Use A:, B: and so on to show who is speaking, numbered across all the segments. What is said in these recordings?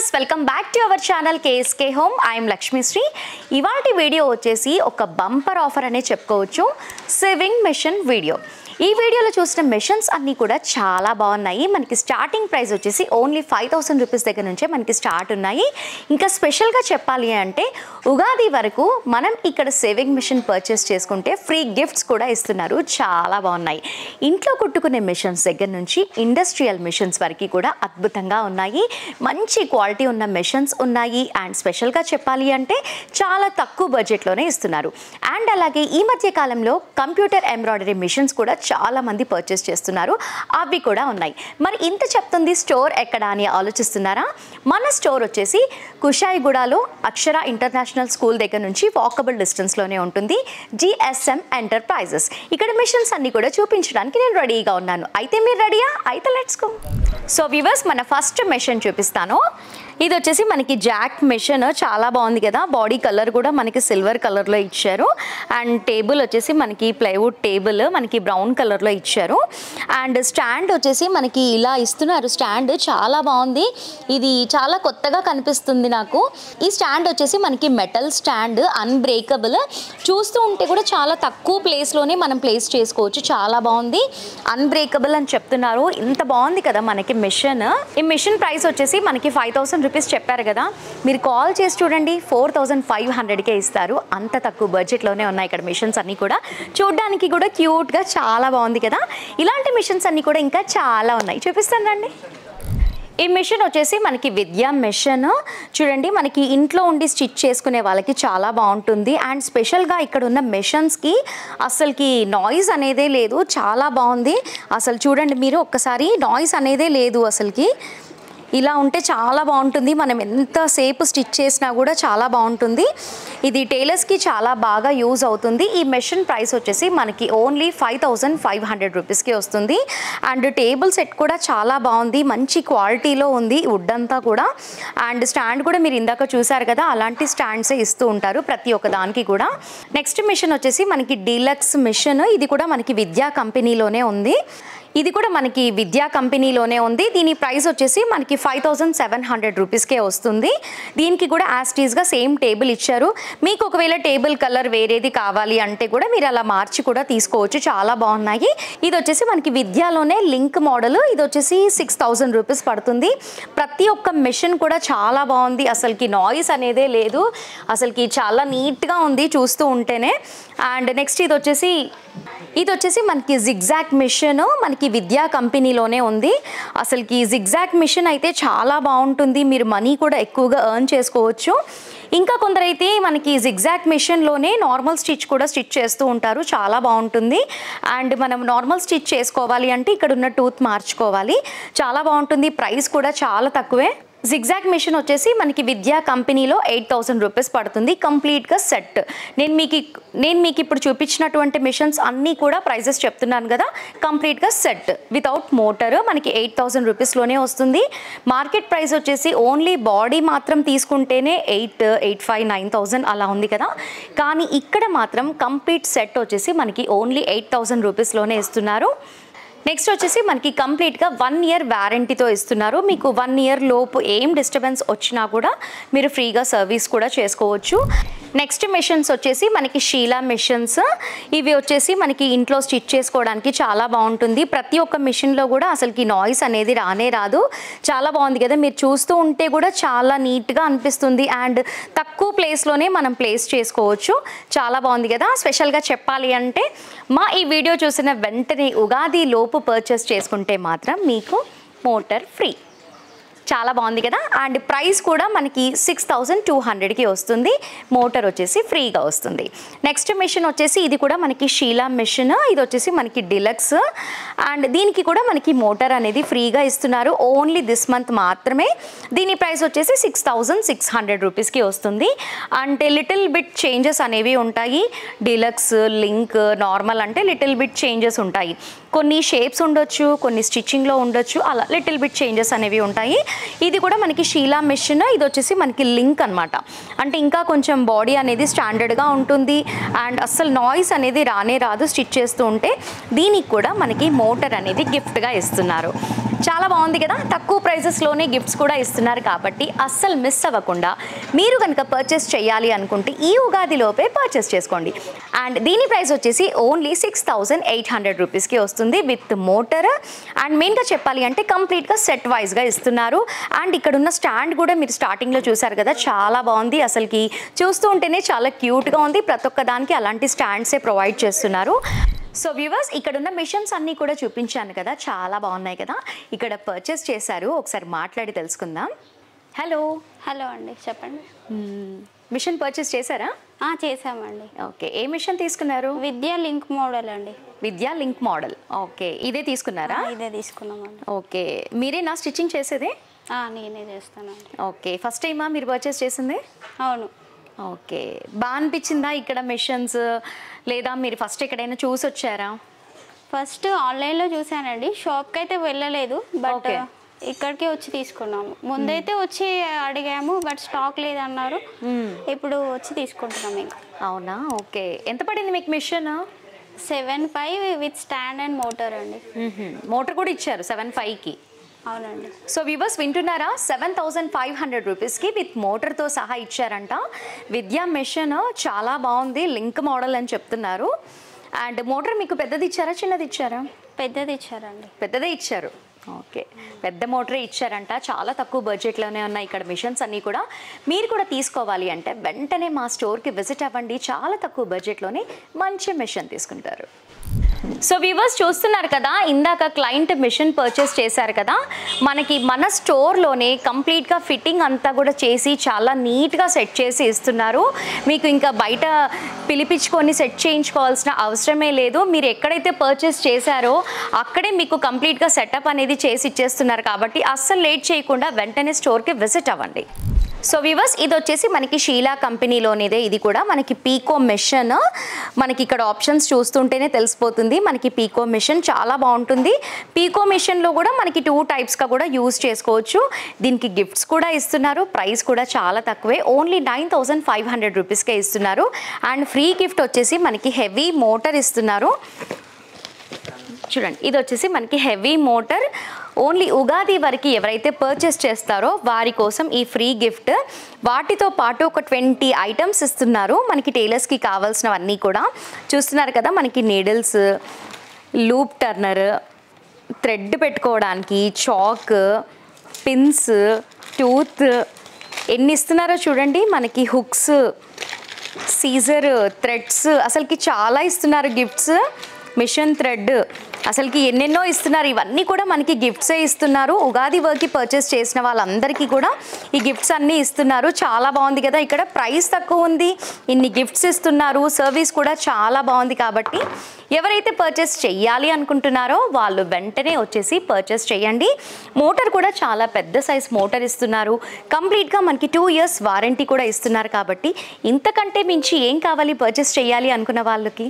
A: Viewers welcome back to our channel KSK home. I'm Lakshmisri. ఇవాల్టి video వచ్చేసి ఒక bumper offer అనే చెప్పుకోవచ్చు. Saving machine video. ఈ వీడియోలో చూసిన మెషిన్స్ అన్నీ కూడా చాలా బాగున్నాయి. మనకి స్టార్టింగ్ ప్రైస్ వచ్చేసి ఓన్లీ 5000 రూపీస్ దగ్గర నుంచే మనకి స్టార్ట్ ఉన్నాయి. ఇంకా స్పెషల్గా చెప్పాలి అంటే ఉగాది వరకు మనం ఇక్కడ సేవింగ్ మెషిన్ పర్చేస్ చేసుకుంటే ఫ్రీ గిఫ్ట్స్ కూడా ఇస్తున్నారు. చాలా బాగున్నాయి. ఇంట్లో కుట్టుకునే మెషిన్స్ దగ్గర నుంచి ఇండస్ట్రియల్ మెషిన్స్ వరకు కూడా అద్భుతంగా ఉన్నాయి. మంచి క్వాలిటీ ఉన్న మెషిన్స్ ఉన్నాయి. అండ్ స్పెషల్గా చెప్పాలి అంటే చాలా తక్కువ బడ్జెట్లోనే ఇస్తున్నారు. అండ్ అలాగే ఈ మధ్య కాలంలో కంప్యూటర్ ఎంబ్రాయిడరీ మెషిన్స్ కూడా చాలా మంది పర్చేస్ చేస్తున్నారు. అవి కూడా ఉన్నాయి. మరి ఇంత చెప్తుంది స్టోర్ ఎక్కడ అని ఆలోచిస్తున్నారా? మన స్టోర్ వచ్చేసి కుషాయిగూడలో అక్షర ఇంటర్నేషనల్ స్కూల్ దగ్గర నుంచి వాకబుల్ డిస్టెన్స్లోనే ఉంటుంది. GSM enterprises. ఇక్కడ మిషన్స్ అన్ని కూడా చూపించడానికి నేను రెడీగా ఉన్నాను. అయితే మీరు రెడీయా? అయితే లెట్స్ గో. సో వ్యూవర్స్, మన ఫస్ట్ మెషిన్ చూపిస్తాను. ఇది వచ్చేసి మనకి జాక్ మెషిన్. చాలా బాగుంది కదా. బాడీ కలర్ కూడా మనకి సిల్వర్ కలర్లో ఇచ్చారు. అండ్ టేబుల్ వచ్చేసి మనకి ప్లైవుడ్ టేబుల్ మనకి బ్రౌన్ కలర్లో ఇచ్చారు. అండ్ స్టాండ్ వచ్చేసి మనకి ఇలా ఇస్తున్నారు. స్టాండ్ చాలా బాగుంది. ఇది చాలా కొత్తగా కనిపిస్తుంది నాకు. ఈ స్టాండ్ వచ్చేసి మనకి మెటల్ స్టాండ్, అన్బ్రేకబుల్. చూస్తూ ఉంటే కూడా చాలా తక్కువ ప్లేస్లోనే మనం ప్లేస్ చేసుకోవచ్చు. చాలా బాగుంది. అన్బ్రేకబుల్ అని చెప్తున్నారు. ఇంత బాగుంది కదా మనకి మెషిన్. ఈ మెషిన్ ప్రైస్ వచ్చేసి మనకి 5000 రూపీస్ చెప్పారు కదా. మీరు కాల్ చేసి చూడండి, 4500కే ఇస్తారు. అంత తక్కువ బడ్జెట్లోనే ఉన్నాయి ఇక్కడ మిషన్స్ అన్నీ కూడా. చూడడానికి కూడా క్యూట్గా చాలా బాగుంది కదా. ఇలాంటి మిషన్స్ అన్నీ కూడా ఇంకా చాలా ఉన్నాయి. చూపిస్తాను రండి. ఈ మిషన్ వచ్చేసి మనకి విద్యా మిషన్. చూడండి, మనకి ఇంట్లో ఉండి స్టిచ్ చేసుకునే వాళ్ళకి చాలా బాగుంటుంది. అండ్ స్పెషల్గా ఇక్కడ ఉన్న మిషన్స్కి అసలుకి నాయిస్ అనేదే లేదు. చాలా బాగుంది. అసలు చూడండి మీరు ఒక్కసారి, నాయిస్ అనేదే లేదు అసలుకి. ఇలా ఉంటే చాలా బాగుంటుంది. మనం ఎంతసేపు స్టిచ్ చేసినా కూడా చాలా బాగుంటుంది. ఇది టైలర్స్కి చాలా బాగా యూజ్ అవుతుంది. ఈ మెషిన్ ప్రైస్ వచ్చేసి మనకి ఓన్లీ 5500 రూపీస్కి వస్తుంది. అండ్ టేబుల్ సెట్ కూడా చాలా బాగుంది. మంచి క్వాలిటీలో ఉంది వుడ్ అంతా కూడా. అండ్ స్టాండ్ కూడా మీరు ఇందాక చూసారు కదా, అలాంటి స్టాండ్సే ఇస్తూ ఉంటారు ప్రతి ఒక్క దానికి కూడా. నెక్స్ట్ మిషన్ వచ్చేసి మనకి డీలక్స్ మిషన్. ఇది కూడా మనకి విద్యా కంపెనీలోనే ఉంది. ఇది కూడా మనకి విద్యా కంపెనీలోనే ఉంది. దీని ప్రైస్ వచ్చేసి మనకి 5700 రూపీస్కే వస్తుంది. దీనికి కూడా యాస్టీస్గా సేమ్ టేబుల్ ఇచ్చారు. మీకు ఒకవేళ టేబుల్ కలర్ వేరేది కావాలి అంటే కూడా మీరు అలా మార్చి కూడా తీసుకోవచ్చు. చాలా బాగున్నాయి. ఇది వచ్చేసి మనకి విద్యాలోనే లింక్ మోడల్. ఇది వచ్చేసి 6000 రూపీస్ పడుతుంది. ప్రతి ఒక్క మెషిన్ కూడా చాలా బాగుంది. అసలుకి నాయిస్ అనేదే లేదు. అసలుకి చాలా నీట్గా ఉంది చూస్తూ ఉంటేనే. అండ్ నెక్స్ట్ ఇది వచ్చేసి మనకి జిగ్జాక్ మిషన్. మనకి విద్యా కంపెనీలోనే ఉంది. అసలుకి జిగ్జాక్ మిషన్ అయితే చాలా బాగుంటుంది. మీరు మనీ కూడా ఎక్కువగా ఎర్న్ చేసుకోవచ్చు. ఇంకా కొందరైతే మనకి జిగ్జాక్ మిషన్లోనే నార్మల్ స్టిచ్ కూడా స్టిచ్ చేస్తూ ఉంటారు. చాలా బాగుంటుంది. అండ్ మనం నార్మల్ స్టిచ్ చేసుకోవాలి అంటే ఇక్కడ ఉన్న టూత్ మార్చుకోవాలి. చాలా బాగుంటుంది. ప్రైస్ కూడా చాలా తక్కువే. జిగ్జాక్ మిషన్ వచ్చేసి మనకి విద్యా కంపెనీలో 8000 రూపీస్ పడుతుంది కంప్లీట్గా సెట్. నేను మీకు ఇప్పుడు చూపించినటువంటి మిషన్స్ అన్నీ కూడా ప్రైజెస్ చెప్తున్నాను కదా. కంప్లీట్గా సెట్ వితౌట్ మోటార్ మనకి 8000 రూపీస్లోనే వస్తుంది. మార్కెట్ ప్రైస్ వచ్చేసి ఓన్లీ బాడీ మాత్రం తీసుకుంటేనే 8500 9000 అలా ఉంది కదా. కానీ ఇక్కడ మాత్రం కంప్లీట్ సెట్ వచ్చేసి మనకి ఓన్లీ 8000 రూపీస్లోనే ఇస్తున్నారు. నెక్స్ట్ వచ్చేసి మనకి కంప్లీట్గా 1 ఇయర్ వ్యారంటీతో ఇస్తున్నారు. మీకు 1 ఇయర్ లోపు ఏం డిస్టర్బెన్స్ వచ్చినా కూడా మీరు ఫ్రీగా సర్వీస్ కూడా చేసుకోవచ్చు. నెక్స్ట్ మిషన్స్ వచ్చేసి మనకి షీలా మిషన్స్. ఇవి వచ్చేసి మనకి ఇంట్లో స్టిచ్ చేసుకోవడానికి చాలా బాగుంటుంది. ప్రతి ఒక్క మిషన్లో కూడా అసలుకి నాయిస్ అనేది రానే రాదు. చాలా బాగుంది కదా. మీరు చూస్తూ ఉంటే కూడా చాలా నీట్గా అనిపిస్తుంది. అండ్ తక్కువ ప్లేస్లోనే మనం ప్లేస్ చేసుకోవచ్చు. చాలా బాగుంది కదా. స్పెషల్గా చెప్పాలి అంటే మా ఈ వీడియో చూసిన వెంటనే ఉగాది లోపు పర్చేస్ చేసుకుంటే మాత్రం మీకు మోటార్ ఫ్రీ. చాలా బాగుంది కదా. అండ్ ప్రైస్ కూడా మనకి 6200కి వస్తుంది. మోటార్ వచ్చేసి ఫ్రీగా వస్తుంది. నెక్స్ట్ మిషన్ వచ్చేసి ఇది కూడా మనకి షీలా మిషన్. ఇది వచ్చేసి మనకి డిలక్స్. అండ్ దీనికి కూడా మనకి మోటార్ అనేది ఫ్రీగా ఇస్తున్నారు. ఓన్లీ దిస్ మంత్ మాత్రమే. దీని ప్రైస్ వచ్చేసి 6600 రూపీస్కి వస్తుంది. అంటే లిటిల్ బిట్ చేంజెస్ అనేవి ఉంటాయి. డిలక్స్, లింక్, నార్మల్ అంటే లిటిల్ బిట్ చేంజెస్ ఉంటాయి. కొన్ని షేప్స్ ఉండొచ్చు, కొన్ని స్టిచ్చింగ్లో ఉండొచ్చు. అలా లిటిల్ బిట్ చేంజెస్ అనేవి ఉంటాయి. ఇది కూడా మనకి షీలా మిషన్. ఇది వచ్చేసి మనకి లింక్ అనమాట. అంటే ఇంకా కొంచెం బాడీ అనేది స్టాండర్డ్గా ఉంటుంది. అండ్ అస్సలు నాయిస్ అనేది రానే రాదు స్టిచ్ చేస్తూ ఉంటే. దీనికి కూడా మనకి మోటార్ అనేది గిఫ్ట్గా ఇస్తున్నారు. చాలా బాగుంది కదా, తక్కువ ప్రైజెస్లోనే గిఫ్ట్స్ కూడా ఇస్తున్నారు కాబట్టి అస్సలు మిస్ అవ్వకుండా మీరు కనుక పర్చేస్ చేయాలి అనుకుంటే ఈ ఉగాదిలోపే పర్చేస్ చేసుకోండి. అండ్ దీని ప్రైస్ వచ్చేసి ఓన్లీ 6,800 రూపీస్కి వస్తుంది విత్ మోటర్. అండ్ మెయిన్గా చెప్పాలి అంటే కంప్లీట్గా సెట్ వైజ్గా ఇస్తున్నారు. అండ్ ఇక్కడ ఉన్న స్టాండ్ కూడా మీరు స్టార్టింగ్లో చూసారు కదా, చాలా బాగుంది. అసలుకి చూస్తూ ఉంటేనే చాలా క్యూట్గా ఉంది. ప్రతి ఒక్క దానికి అలాంటి స్టాండ్సే ప్రొవైడ్ చేస్తున్నారు. సో వ్యూవర్స్, ఇక్కడ ఉన్న మిషన్స్ అన్నీ కూడా చూపించాను కదా, చాలా బాగున్నాయి కదా. ఇక్కడ పర్చేస్ చేశారు, ఒకసారి మాట్లాడి తెలుసుకుందాం. హలో.
B: హలో అండి, చెప్పండి.
A: మిషన్ పర్చేస్ చేశారా?
B: చేసామండి.
A: ఓకే, ఏ మిషన్ తీసుకున్నారు?
B: విద్యా లింక్ మోడల్ అండి.
A: విద్యా లింక్ మోడల్. ఓకే, ఇదే తీసుకున్నారా?
B: ఇదే తీసుకున్నామండి.
A: ఓకే, మీరేనా స్టిచ్చింగ్ చేసేది?
B: నేనే చేస్తానండి.
A: ఓకే, ఫస్ట్ టైమా మీరు పర్చేస్ చేసింది?
B: అవును.
A: ఓకే, బాగా అనిపించిందా ఇక్కడ మిషన్స్, లేదా మీరు ఫస్ట్ ఎక్కడైనా చూసి వచ్చారా?
B: ఫస్ట్ ఆన్లైన్లో చూసానండి, షాప్కి అయితే వెళ్ళలేదు, బట్ ఇక్కడికే వచ్చి తీసుకున్నాము. ముందైతే వచ్చి అడిగాము, బట్ స్టాక్ లేదన్నారు. ఇప్పుడు వచ్చి తీసుకుంటున్నాము ఇంకా.
A: అవునా? ఓకే, ఎంత పడింది మీకు machine?
B: 7,500 with stand and motor అండి.
A: మోటార్ కూడా ఇచ్చారు 7,500కి.
B: అవునండి.
A: సో వ్యూవర్స్ వింటున్నారా, 7,500 రూపీస్కి విత్ మోటార్తో సహా ఇచ్చారంట. విద్యా మిషన్ చాలా బాగుంది, లింక్ మోడల్ అని చెప్తున్నారు. అండ్ మోటార్ మీకు పెద్దది ఇచ్చారా చిన్నది ఇచ్చారా?
B: పెద్దది ఇచ్చారండి.
A: పెద్దదే ఇచ్చారు. ఓకే, పెద్ద మోటరే ఇచ్చారంట. చాలా తక్కువ బడ్జెట్లోనే ఉన్నాయి ఇక్కడ మిషన్స్ అన్నీ కూడా. మీరు కూడా తీసుకోవాలి అంటే వెంటనే మా స్టోర్కి విజిట్ అవ్వండి. చాలా తక్కువ బడ్జెట్లోనే మంచి మిషన్ తీసుకుంటారు. సో వ్యూవర్స్ చూస్తున్నారు కదా, ఇందాక క్లయింట్ మిషన్ పర్చేస్ చేశారు కదా, మనకి మన స్టోర్లోనే కంప్లీట్గా ఫిట్టింగ్ అంతా కూడా చేసి చాలా నీట్గా సెట్ చేసి ఇస్తున్నారు. మీకు ఇంకా బయట పిలిపించుకొని సెట్ చేయించుకోవాల్సిన అవసరమే లేదు. మీరు ఎక్కడైతే పర్చేస్ చేశారో అక్కడే మీకు కంప్లీట్గా సెటప్ అనేది చేసి ఇచ్చేస్తున్నారు కాబట్టి అస్సలు లేట్ చేయకుండా వెంటనే స్టోర్కి విజిట్ అవ్వండి. సో వ్యూవర్స్, ఇది వచ్చేసి మనకి షీలా కంపెనీలోనిదే. ఇది కూడా మనకి పీకో మిషన్. మనకి ఇక్కడ ఆప్షన్స్ చూస్తుంటేనే తెలిసిపోతుంది. మనకి పీకో మిషన్ చాలా బాగుంటుంది. పీకో మిషన్లో కూడా మనకి 2 టైప్స్గా కూడా యూజ్ చేసుకోవచ్చు. దీనికి గిఫ్ట్స్ కూడా ఇస్తున్నారు. ప్రైస్ కూడా చాలా తక్కువే, ఓన్లీ 9,500 రూపీస్కే ఇస్తున్నారు. అండ్ ఫ్రీ గిఫ్ట్ వచ్చేసి మనకి హెవీ మోటార్ ఇస్తున్నారు. చూడండి, ఇది వచ్చేసి మనకి హెవీ మోటార్. ఓన్లీ ఉగాది వరకు ఎవరైతే పర్చేస్ చేస్తారో వారి కోసం ఈ ఫ్రీ గిఫ్ట్. వాటితో పాటు ఒక 20 ఐటమ్స్ ఇస్తున్నారు. మనకి టైలర్స్కి కావాల్సినవన్నీ కూడా చూస్తున్నారు కదా. మనకి నీడిల్స్, లూప్ టర్నర్, థ్రెడ్ పెట్టుకోవడానికి చాక్, పిన్స్, టూత్, ఎన్ని ఇస్తున్నారో చూడండి. మనకి హుక్స్, సీజర్, థ్రెడ్స్, అసలుకి చాలా ఇస్తున్నారు గిఫ్ట్స్. మిషన్ థ్రెడ్, అసలుకి ఎన్నెన్నో ఇస్తున్నారు. ఇవన్నీ కూడా మనకి గిఫ్ట్సే ఇస్తున్నారు. ఉగాది వరకు పర్చేస్ చేసిన వాళ్ళందరికీ కూడా ఈ గిఫ్ట్స్ అన్నీ ఇస్తున్నారు. చాలా బాగుంది కదా, ఇక్కడ ప్రైస్ తక్కువ ఉంది, ఇన్ని గిఫ్ట్స్ ఇస్తున్నారు, సర్వీస్ కూడా చాలా బాగుంది. కాబట్టి ఎవరైతే పర్చేస్ చెయ్యాలి అనుకుంటున్నారో వాళ్ళు వెంటనే వచ్చేసి పర్చేస్ చేయండి. మోటార్ కూడా చాలా పెద్ద సైజ్ మోటార్ ఇస్తున్నారు. కంప్లీట్గా మనకి 2 years వారంటీ కూడా ఇస్తున్నారు. కాబట్టి ఇంతకంటే మించి ఏం కావాలి పర్చేస్ చేయాలి అనుకున్న వాళ్ళకి?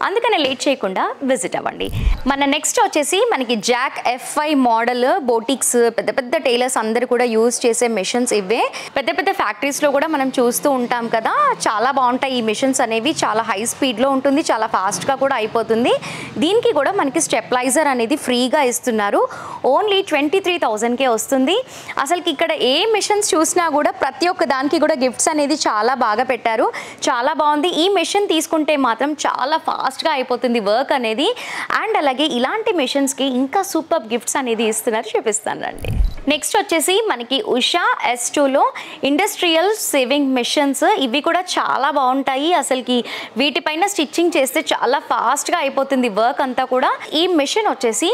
A: అందుకనే లేట్ చేయకుండా విజిట్ అవ్వండి. మన నెక్స్ట్ వచ్చేసి మనకి జాక్ F5 మోడల్ బోటిక్స్, పెద్ద పెద్ద టైలర్స్ అందరూ కూడా యూజ్ చేసే మిషన్స్ ఇవే. పెద్ద పెద్ద ఫ్యాక్టరీస్లో కూడా మనం చూస్తూ ఉంటాం కదా, చాలా బాగుంటాయి ఈ మిషన్స్ అనేవి. చాలా హై స్పీడ్లో ఉంటుంది, చాలా ఫాస్ట్గా కూడా అయిపోతుంది. దీనికి కూడా మనకి స్టెప్లైజర్ అనేది ఫ్రీగా ఇస్తున్నారు. ఓన్లీ 23,000కే వస్తుంది. అసలుకి ఇక్కడ ఏ మిషన్స్ చూసినా కూడా ప్రతి ఒక్క దానికి కూడా గిఫ్ట్స్ అనేది చాలా బాగా పెట్టారు. చాలా బాగుంది. ఈ మిషన్ తీసుకుంటే మాత్రం చాలా ఫాస్ట్గా అయిపోతుంది వర్క్ అనేది. అండ్ అలాగే ఇలాంటి మిషన్స్కి ఇంకా సూపర్ గిఫ్ట్స్ అనేది ఇస్తున్నారు, చూపిస్తాను రండి. నెక్స్ట్ వచ్చేసి మనకి ఉషా S2లో ఇండస్ట్రియల్ సేవింగ్ మిషన్స్. ఇవి కూడా చాలా బాగుంటాయి. అసలుకి వీటిపైన స్టిచ్చింగ్ చేస్తే చాలా ఫాస్ట్గా అయిపోతుంది వర్క్ అంతా కూడా. ఈ మిషన్ వచ్చేసి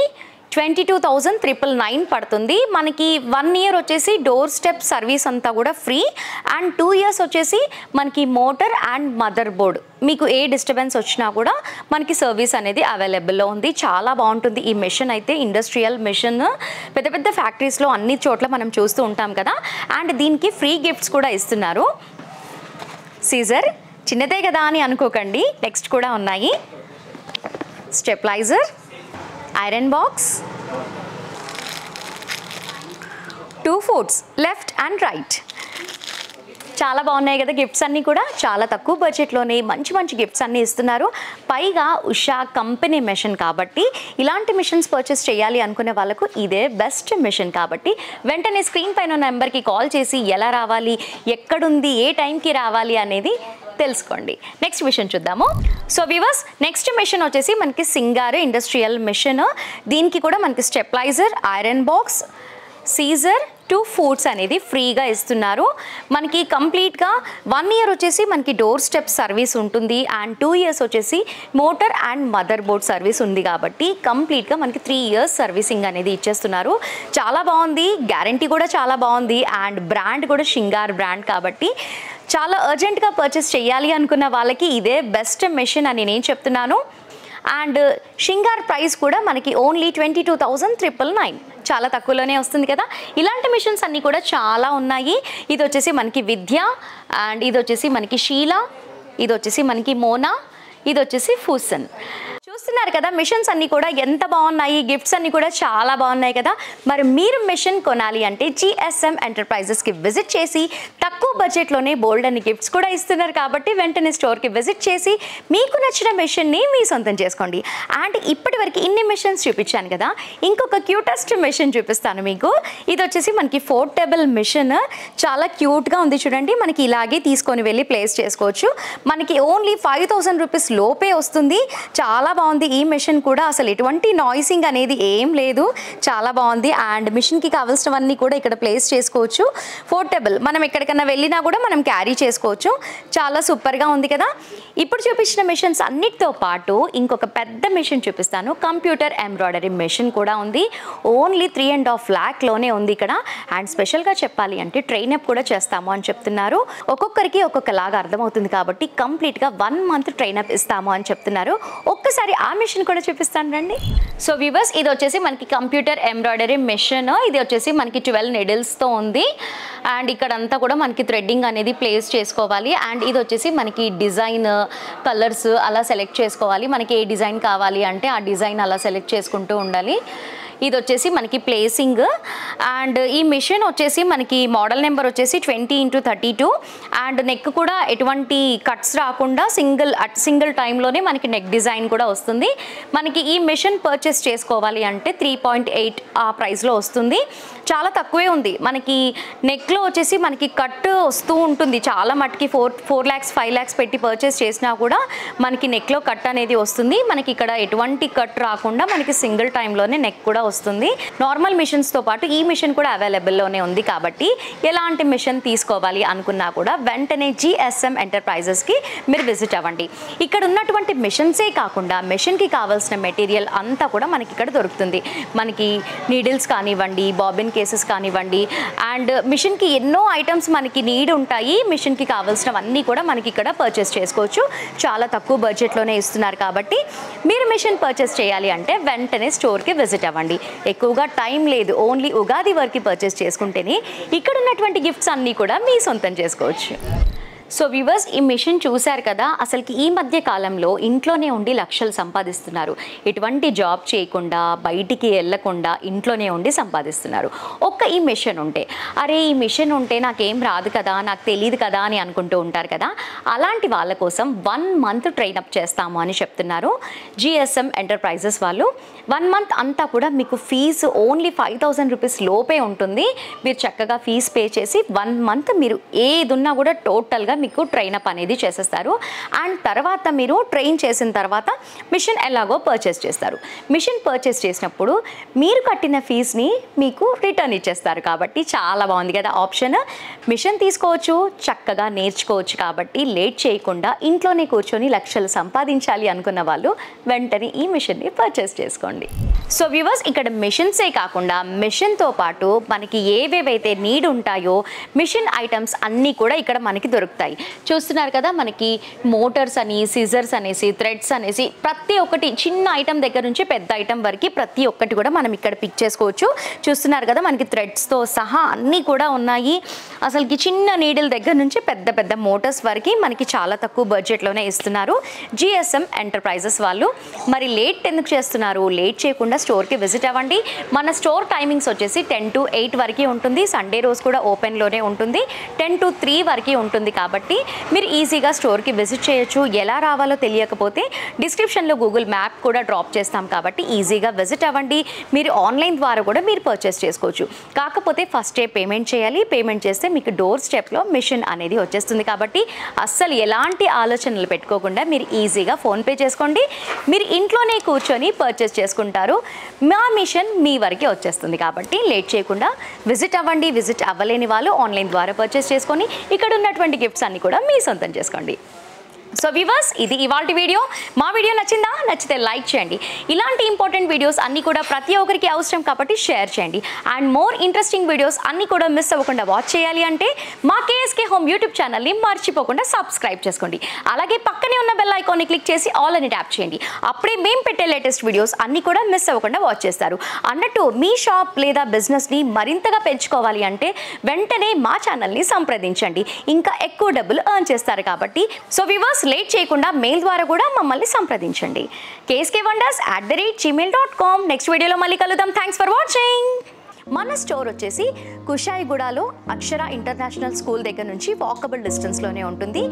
A: 22,999 పడుతుంది. మనకి 1 year వచ్చేసి డోర్ స్టెప్ సర్వీస్ అంతా కూడా ఫ్రీ. అండ్ 2 years వచ్చేసి మనకి మోటార్ అండ్ మదర్ బోర్డ్, మీకు ఏ డిస్టర్బెన్స్ వచ్చినా కూడా మనకి సర్వీస్ అనేది అవైలబుల్లో ఉంది. చాలా బాగుంటుంది ఈ మిషన్ అయితే. ఇండస్ట్రియల్ మిషన్ పెద్ద పెద్ద ఫ్యాక్టరీస్లో అన్ని చోట్ల మనం చూస్తూ ఉంటాం కదా. అండ్ దీనికి ఫ్రీ గిఫ్ట్స్ కూడా ఇస్తున్నారు. సీజర్ చిన్నదే కదా అని అనుకోకండి, నెక్స్ట్ కూడా ఉన్నాయి. Stabiliser, iron box, 2 foots left and right, చాలా బాగున్నాయి కదా గిఫ్ట్స్ అన్నీ కూడా. చాలా తక్కువ బడ్జెట్లోనే మంచి మంచి గిఫ్ట్స్ అన్నీ ఇస్తున్నారు. పైగా ఉషా కంపెనీ మిషన్ కాబట్టి ఇలాంటి మిషన్స్ పర్చేస్ చేయాలి అనుకునే వాళ్ళకు ఇదే బెస్ట్ మిషన్ కాబట్టి వెంటనే స్క్రీన్ పైన నెంబర్కి కాల్ చేసి ఎలా రావాలి, ఎక్కడుంది, ఏ టైంకి రావాలి అనేది తెలుసుకోండి. నెక్స్ట్ మిషన్ చూద్దాము. సో వ్యూవర్స్, నెక్స్ట్ మిషన్ వచ్చేసి మనకి సింగారు ఇండస్ట్రియల్ మిషన్. దీనికి కూడా మనకి stabiliser, iron box, scissor, 2 foods అనేది ఫ్రీగా ఇస్తున్నారు. మనకి కంప్లీట్గా 1 ఇయర్ వచ్చేసి మనకి డోర్ స్టెప్ సర్వీస్ ఉంటుంది అండ్ 2 ఇయర్స్ వచ్చేసి motor and mother board service ఉంది కాబట్టి కంప్లీట్గా మనకి 3 ఇయర్స్ సర్వీసింగ్ అనేది ఇచ్చేస్తున్నారు. చాలా బాగుంది, గ్యారంటీ కూడా చాలా బాగుంది అండ్ బ్రాండ్ కూడా షింగార్ బ్రాండ్ కాబట్టి చాలా అర్జెంట్గా పర్చేస్ చేయాలి అనుకున్న వాళ్ళకి ఇదే బెస్ట్ మెషిన్ అని నేను చెప్తున్నాను. అండ్ షింగార్ ప్రైస్ కూడా మనకి ఓన్లీ 22,999, చాలా తక్కువలోనే వస్తుంది కదా. ఇలాంటి మిషన్స్ అన్నీ కూడా చాలా ఉన్నాయి. ఇది వచ్చేసి మనకి విద్య అండ్ ఇది వచ్చేసి మనకి షీలా, ఇది వచ్చేసి మనకి మోనా, ఇది వచ్చేసి ఫూసన్. చూస్తున్నారు కదా మిషన్స్ అన్నీ కూడా ఎంత బాగున్నాయి, గిఫ్ట్స్ అన్నీ కూడా చాలా బాగున్నాయి కదా. మరి మీరు మిషన్ కొనాలి అంటే జిఎస్ఎం ఎంటర్ప్రైజెస్కి విజిట్ చేసి తక్కువ బడ్జెట్లోనే బోల్డ్ అని గిఫ్ట్స్ కూడా ఇస్తున్నారు కాబట్టి వెంటనే స్టోర్కి విజిట్ చేసి మీకు నచ్చిన మిషన్ని మీ సొంతం చేసుకోండి. అండ్ ఇప్పటి వరకు ఇన్ని మిషన్స్ చూపించాను కదా, ఇంకొక క్యూటెస్ట్ మిషన్ చూపిస్తాను మీకు. ఇది వచ్చేసి మనకి పోర్టబుల్ మిషన్, చాలా క్యూట్గా ఉంది చూడండి. మనకి ఇలాగే తీసుకొని వెళ్ళి ప్లేస్ చేసుకోవచ్చు. మనకి ఓన్లీ 5,000 రూపీస్ లోపే వస్తుంది. చాలా బాగుంది ఈ మిషన్ కూడా, అసలు ఎటువంటి నాయిసింగ్ అనేది ఏం లేదు, చాలా బాగుంది. అండ్ మిషన్కి కావాల్సినవన్నీ కూడా ఇక్కడ ప్లేస్ చేసుకోవచ్చు. పోర్టబుల్, మనం ఎక్కడికైనా వెళ్ళినా కూడా మనం క్యారీ చేసుకోవచ్చు. చాలా సూపర్గా ఉంది కదా. ఇప్పుడు చూపించిన మిషన్స్ అన్నిటితో పాటు ఇంకొక పెద్ద మిషన్ చూపిస్తాను. కంప్యూటర్ ఎంబ్రాయిడరీ మిషన్ కూడా ఉంది. ఓన్లీ 3.5 lakhలోనే ఉంది ఇక్కడ. అండ్ స్పెషల్గా చెప్పాలి అంటే ట్రైన్ అప్ కూడా చేస్తాము అని చెప్తున్నారు. ఒక్కొక్కరికి ఒక్కొక్కలాగా అర్థమవుతుంది కాబట్టి కంప్లీట్గా 1 month ట్రైన్ అప్ ఇస్తాము అని చెప్తున్నారు. ఒక్కసారి ఆ మిషన్ కూడా చూపిస్తాను రండి. సో వ్యూవర్స్, ఇది వచ్చేసి మనకి కంప్యూటర్ ఎంబ్రాయిడరీ మిషన్. ఇది వచ్చేసి మనకి 12 needlesతో ఉంది. అండ్ ఇక్కడంతా కూడా మనకి థ్రెడ్డింగ్ అనేది ప్లేస్ చేసుకోవాలి. అండ్ ఇది వచ్చేసి మనకి డిజైన్, కలర్స్ అలా సెలెక్ట్ చేసుకోవాలి. మనకి ఏ డిజైన్ కావాలి అంటే ఆ డిజైన్ అలా సెలెక్ట్ చేసుకుంటూ ఉండాలి. ఇది వచ్చేసి మనకి ప్లేసింగ్. అండ్ ఈ మిషన్ వచ్చేసి మనకి మోడల్ నెంబర్ వచ్చేసి 20x32 అండ్ నెక్ కూడా ఎటువంటి కట్స్ రాకుండా సింగిల్ టైంలోనే మనకి నెక్ డిజైన్ కూడా వస్తుంది. మనకి ఈ మిషన్ పర్చేస్ చేసుకోవాలి అంటే 3.8 ఆ ప్రైస్లో వస్తుంది. చాలా తక్కువే ఉంది. మనకి నెక్లో వచ్చేసి మనకి కట్ వస్తూ ఉంటుంది చాలా మటుకి. 4 lakhs 5 lakhs పెట్టి పర్చేస్ చేసినా కూడా మనకి నెక్లో కట్ అనేది వస్తుంది. మనకి ఇక్కడ ఎటువంటి కట్ రాకుండా మనకి సింగిల్ టైంలోనే నెక్ కూడా వస్తుంది. నార్మల్ మిషన్స్తో పాటు ఈ మిషన్ కూడా అవైలబుల్లోనే ఉంది కాబట్టి ఎలాంటి మిషన్ తీసుకోవాలి అనుకున్నా కూడా వెంటనే జిఎస్ఎం ఎంటర్ప్రైజెస్కి మీరు విజిట్ అవ్వండి. ఇక్కడ ఉన్నటువంటి మిషన్సే కాకుండా మిషన్కి కావాల్సిన మెటీరియల్ అంతా కూడా మనకి ఇక్కడ దొరుకుతుంది. మనకి నీడిల్స్ కానివ్వండి, బాబిన్ కేసెస్ కానివ్వండి అండ్ మిషన్కి ఎన్నో ఐటమ్స్ మనకి నీడ్ ఉంటాయి. మిషన్కి కావాల్సినవన్నీ కూడా మనకి ఇక్కడ పర్చేస్ చేసుకోవచ్చు. చాలా తక్కువ బడ్జెట్లోనే ఇస్తున్నారు కాబట్టి మీరు మిషన్ పర్చేస్ చేయాలి అంటే వెంటనే స్టోర్కి విజిట్ అవ్వండి. ఎక్కువగా టైం లేదు, ఓన్లీ ఉగాది వరకు పర్చేస్ చేసుకుంటేనే ఇక్కడ ఉన్నటువంటి గిఫ్ట్స్ అన్నీ కూడా మీ సొంతం చేసుకోవచ్చు. సో వ్యూవర్స్, ఈ మిషన్ చూశారు కదా. అసలుకి ఈ మధ్య కాలంలో ఇంట్లోనే ఉండి లక్షలు సంపాదిస్తున్నారు. ఎటువంటి జాబ్ చేయకుండా, బయటికి వెళ్ళకుండా ఇంట్లోనే ఉండి సంపాదిస్తున్నారు. ఒక్క ఈ మిషన్ ఉంటే, అరే ఈ మిషన్ ఉంటే నాకేం రాదు కదా, నాకు తెలియదు కదా అని అనుకుంటూ ఉంటారు కదా. అలాంటి వాళ్ళ కోసం 1 month ట్రైన్ అప్ చేస్తాము అని చెప్తున్నారు జిఎస్ఎం ఎంటర్ప్రైజెస్ వాళ్ళు. 1 month అంతా కూడా మీకు ఫీజు ఓన్లీ 5,000 రూపీస్ లోపే ఉంటుంది. మీరు చక్కగా ఫీజు పే చేసి 1 month మీరు ఏదున్నా కూడా టోటల్గా మీకు ట్రైన్ అప్ అనేది చేసేస్తారు. అండ్ తర్వాత మీరు ట్రైన్ చేసిన తర్వాత మిషన్ ఎలాగో పర్చేస్ చేస్తారు. మిషన్ పర్చేస్ చేసినప్పుడు మీరు కట్టిన ఫీజ్ని మీకు రిటర్న్ ఇచ్చేస్తారు కాబట్టి చాలా బాగుంది కదా ఆప్షన్. మిషన్ తీసుకోవచ్చు, చక్కగా నేర్చుకోవచ్చు కాబట్టి లేట్ చేయకుండా ఇంట్లోనే కూర్చొని లక్షలు సంపాదించాలి అనుకున్న వాళ్ళు వెంటనే ఈ మిషన్ని పర్చేస్ చేసుకోండి. సో వ్యూవర్స్, ఇక్కడ మిషన్సే కాకుండా మిషన్తో పాటు మనకి ఏవేవైతే నీడ్ ఉంటాయో మిషన్ ఐటమ్స్ అన్నీ కూడా ఇక్కడ మనకి దొరుకుతాయి. ఉంటాయి. చూస్తున్నారు కదా, మనకి మోటార్స్ అని, సిజర్స్ అనేసి, థ్రెడ్స్ అనేసి ప్రతి ఒక్కటి చిన్న ఐటమ్ దగ్గర నుంచి పెద్ద ఐటమ్ వరకు ప్రతి ఒక్కటి కూడా మనం ఇక్కడ పిక్ చేసుకోవచ్చు. చూస్తున్నారు కదా, మనకి థ్రెడ్స్తో సహా అన్నీ కూడా ఉన్నాయి. అసలుకి చిన్న నీడిల్ దగ్గర నుంచి పెద్ద పెద్ద మోటార్స్ వరకు మనకి చాలా తక్కువ బడ్జెట్లోనే ఇస్తున్నారు జిఎస్ఎం ఎంటర్ప్రైజెస్ వాళ్ళు. మరి లేట్ ఎందుకు చేస్తున్నారు? లేట్ చేయకుండా స్టోర్కి విజిట్ అవ్వండి. మన స్టోర్ టైమింగ్స్ వచ్చేసి 10 to 8 వరకు ఉంటుంది. సండే రోజు కూడా ఓపెన్లోనే ఉంటుంది. 10 to 3 వరకు ఉంటుంది. కాబట్టి మీరు ఈజీగా స్టోర్కి విజిట్ చేయొచ్చు. ఎలా రావాలో తెలియకపోతే డిస్క్రిప్షన్లో గూగుల్ మ్యాప్ కూడా డ్రాప్ చేస్తాం కాబట్టి ఈజీగా విజిట్ అవ్వండి. మీరు ఆన్లైన్ ద్వారా కూడా మీరు పర్చేస్ చేసుకోవచ్చు. కాకపోతే ఫస్ట్ డే పేమెంట్ చేయాలి. పేమెంట్ చేస్తే మీకు డోర్ స్టెప్లో మిషన్ అనేది వచ్చేస్తుంది. కాబట్టి అస్సలు ఎలాంటి ఆలోచనలు పెట్టుకోకుండా మీరు ఈజీగా ఫోన్పే చేసుకోండి. మీరు ఇంట్లోనే కూర్చొని పర్చేస్ చేసుకుంటారు. మా మిషన్ మీ వరకే వచ్చేస్తుంది. కాబట్టి లేట్ చేయకుండా విజిట్ అవ్వండి. విజిట్ అవ్వలేని వాళ్ళు ఆన్లైన్ ద్వారా పర్చేస్ చేసుకొని ఇక్కడ ఉన్నటువంటి గిఫ్ట్స్ అన్ని కూడా మీ సొంతం చేసుకోండి. సో వ్యూవర్స్, ఇది ఇవాల్టి వీడియో. మా వీడియో నచ్చిందా? నచ్చితే లైక్ చేయండి. ఇలాంటి ఇంపార్టెంట్ వీడియోస్ అన్నీ కూడా ప్రతి ఒక్కరికి అవసరం కాబట్టి షేర్ చేయండి. అండ్ మోర్ ఇంట్రెస్టింగ్ వీడియోస్ అన్నీ కూడా మిస్ అవ్వకుండా వాచ్ చేయాలి అంటే మా కేఎస్కే హోమ్ యూట్యూబ్ ఛానల్ని మర్చిపోకుండా సబ్స్క్రైబ్ చేసుకోండి. అలాగే పక్కనే ఉన్న బెల్ ఐకాన్ని క్లిక్ చేసి ఆల్ అని ట్యాప్ చేయండి. అప్పుడే మేము పెట్టే లేటెస్ట్ వీడియోస్ అన్నీ కూడా మిస్ అవ్వకుండా వాచ్ చేస్తారు. అన్నట్టు మీ షాప్ లేదా బిజినెస్ని మరింతగా పెంచుకోవాలి అంటే వెంటనే మా ఛానల్ని సంప్రదించండి. ఇంకా ఎక్కువ డబ్బులు ఎర్న్ చేస్తారు. కాబట్టి సో వ్యూవర్స్, లేట్ చేయకుండా మెయిల్ ద్వారా కూడా మమ్మల్ని సంప్రదించండి. kskWonders@gmail.com. నెక్స్ట్ వీడియోలో మళ్ళీ కలుద్దాం. Thanks for watching. మన స్టోర్ వచ్చేసి కుషాయిగూడలో అక్షర ఇంటర్నేషనల్ స్కూల్ దగ్గర నుంచి వాకబుల్ డిస్టెన్స్లోనే ఉంటుంది.